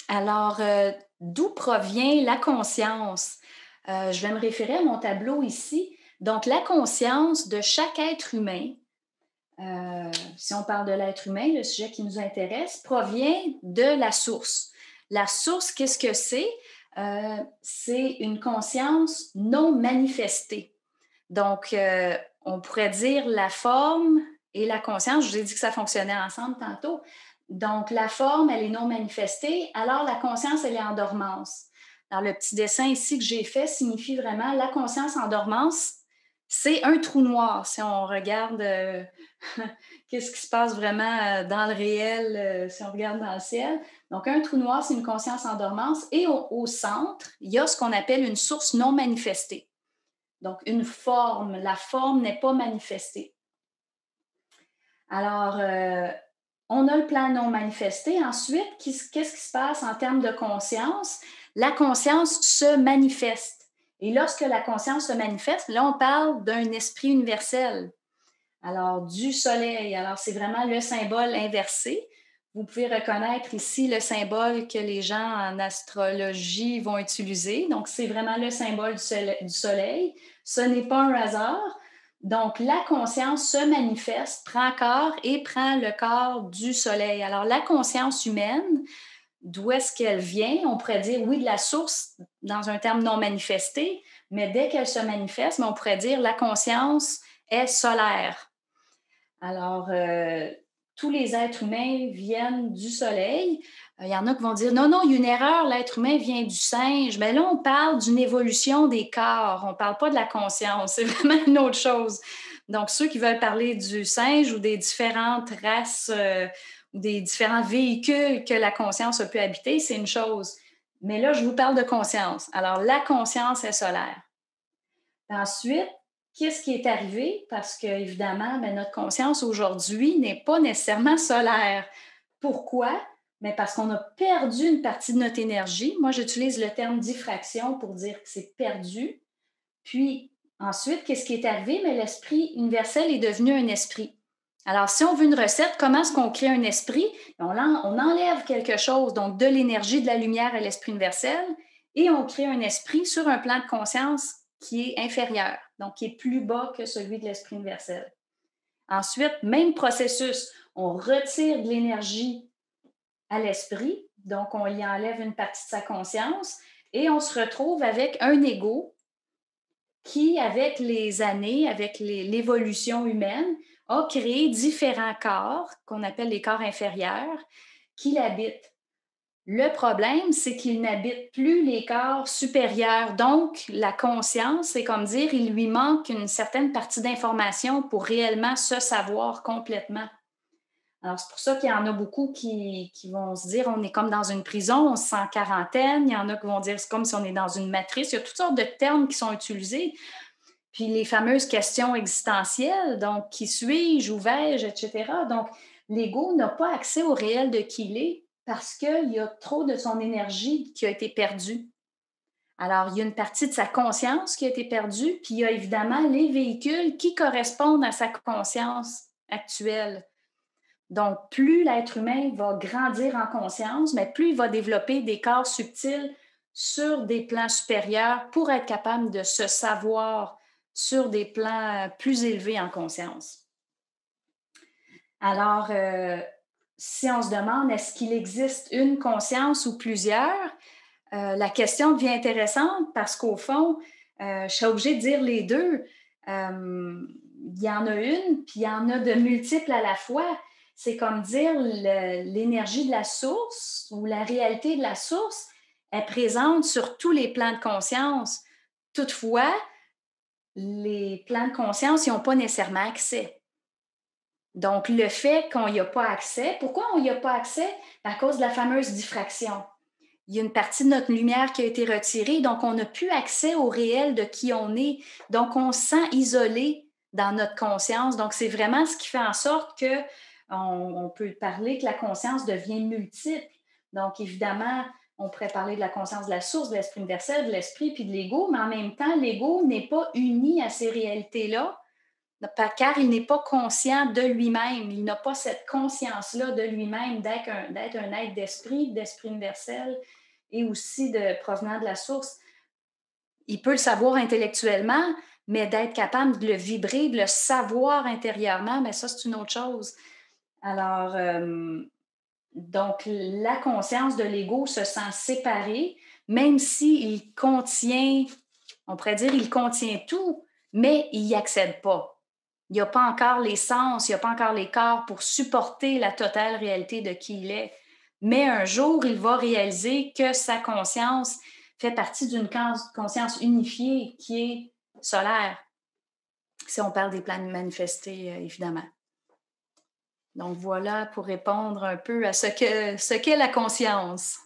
Alors, d'où provient la conscience? Je vais me référer à mon tableau ici. Donc, la conscience de chaque être humain, si on parle de l'être humain, le sujet qui nous intéresse, provient de la source. La source, qu'est-ce que c'est? C'est une conscience non manifestée. Donc, on pourrait dire la forme et la conscience. Je vous ai dit que ça fonctionnait ensemble tantôt. Donc, la forme, elle est non manifestée, alors la conscience, elle est en dormance. Alors, le petit dessin ici que j'ai fait signifie vraiment la conscience en dormance, c'est un trou noir. Si on regarde qu'est-ce qui se passe vraiment dans le réel, si on regarde dans le ciel. Donc, un trou noir, c'est une conscience en dormance. Et au centre, il y a ce qu'on appelle une source non manifestée. Donc, une forme. La forme n'est pas manifestée. Alors, on a le plan non manifesté. Ensuite, qu'est-ce qui se passe en termes de conscience? La conscience se manifeste. Et lorsque la conscience se manifeste, là, on parle d'un esprit universel. Alors, du soleil. Alors, c'est vraiment le symbole inversé. Vous pouvez reconnaître ici le symbole que les gens en astrologie vont utiliser. Donc, c'est vraiment le symbole du soleil. Ce n'est pas un hasard. Donc, la conscience se manifeste, prend corps et prend le corps du soleil. Alors, la conscience humaine, d'où est-ce qu'elle vient? On pourrait dire, oui, de la source dans un terme non manifesté, mais dès qu'elle se manifeste, on pourrait dire la conscience est solaire. Alors, tous les êtres humains viennent du soleil. Il y en a qui vont dire, non, non, il y a une erreur, l'être humain vient du singe. Mais là, on parle d'une évolution des corps, on ne parle pas de la conscience, c'est vraiment une autre chose. Donc, ceux qui veulent parler du singe ou des différentes races ou des différents véhicules que la conscience a pu habiter, c'est une chose. Mais là, je vous parle de conscience. Alors, la conscience est solaire. Ensuite, qu'est-ce qui est arrivé? Parce que, évidemment, notre conscience aujourd'hui n'est pas nécessairement solaire. Pourquoi? Mais parce qu'on a perdu une partie de notre énergie. Moi, j'utilise le terme diffraction pour dire que c'est perdu. Puis, ensuite, qu'est-ce qui est arrivé? Mais l'esprit universel est devenu un esprit. Alors, si on veut une recette, comment est-ce qu'on crée un esprit? On enlève quelque chose, donc de l'énergie, de la lumière à l'esprit universel, et on crée un esprit sur un plan de conscience qui est inférieur, donc qui est plus bas que celui de l'esprit universel. Ensuite, même processus, on retire de l'énergie à l'esprit, donc on y enlève une partie de sa conscience, et on se retrouve avec un ego qui, avec les années, avec l'évolution humaine, a créé différents corps, qu'on appelle les corps inférieurs, qui l'habitent. Le problème, c'est qu'il n'habite plus les corps supérieurs. Donc, la conscience, c'est comme dire, il lui manque une certaine partie d'information pour réellement se savoir complètement. Alors, c'est pour ça qu'il y en a beaucoup qui vont se dire, on est comme dans une prison, on se sent en quarantaine. Il y en a qui vont dire, c'est comme si on est dans une matrice. Il y a toutes sortes de termes qui sont utilisés. Puis les fameuses questions existentielles, donc qui suis-je, où vais-je, etc. Donc, l'ego n'a pas accès au réel de qui il est parce qu'il y a trop de son énergie qui a été perdue. Alors, il y a une partie de sa conscience qui a été perdue, puis il y a évidemment les véhicules qui correspondent à sa conscience actuelle. Donc, plus l'être humain va grandir en conscience, mais plus il va développer des corps subtils sur des plans supérieurs pour être capable de se savoir sur des plans plus élevés en conscience. Alors, si on se demande est-ce qu'il existe une conscience ou plusieurs, la question devient intéressante parce qu'au fond, je suis obligée de dire les deux. Il y en a une, puis il y en a de multiples à la fois. C'est comme dire l'énergie de la source ou la réalité de la source est présente sur tous les plans de conscience. Toutefois, les plans de conscience n'y ont pas nécessairement accès. Donc, le fait qu'on n'y a pas accès, pourquoi on n'y a pas accès? À cause de la fameuse diffraction. Il y a une partie de notre lumière qui a été retirée, donc on n'a plus accès au réel de qui on est. Donc, on se sent isolé dans notre conscience. Donc, c'est vraiment ce qui fait en sorte que on peut parler que la conscience devient multiple. Donc, évidemment, on pourrait parler de la conscience de la source, de l'esprit universel, de l'esprit, puis de l'ego, mais en même temps, l'ego n'est pas uni à ces réalités-là. car il n'est pas conscient de lui-même. Il n'a pas cette conscience-là de lui-même d'être un être d'esprit universel et aussi provenant de la source. Il peut le savoir intellectuellement, mais d'être capable de le vibrer, de le savoir intérieurement, mais ça, c'est une autre chose. Alors, donc, la conscience de l'ego se sent séparée, même s'il contient, on pourrait dire, il contient tout, mais il n'y accède pas. Il n'y a pas encore les sens, il n'y a pas encore les corps pour supporter la totale réalité de qui il est. Mais un jour, il va réaliser que sa conscience fait partie d'une conscience unifiée qui est solaire, si on parle des plans manifestés, évidemment. Donc voilà pour répondre un peu à ce qu'est la conscience.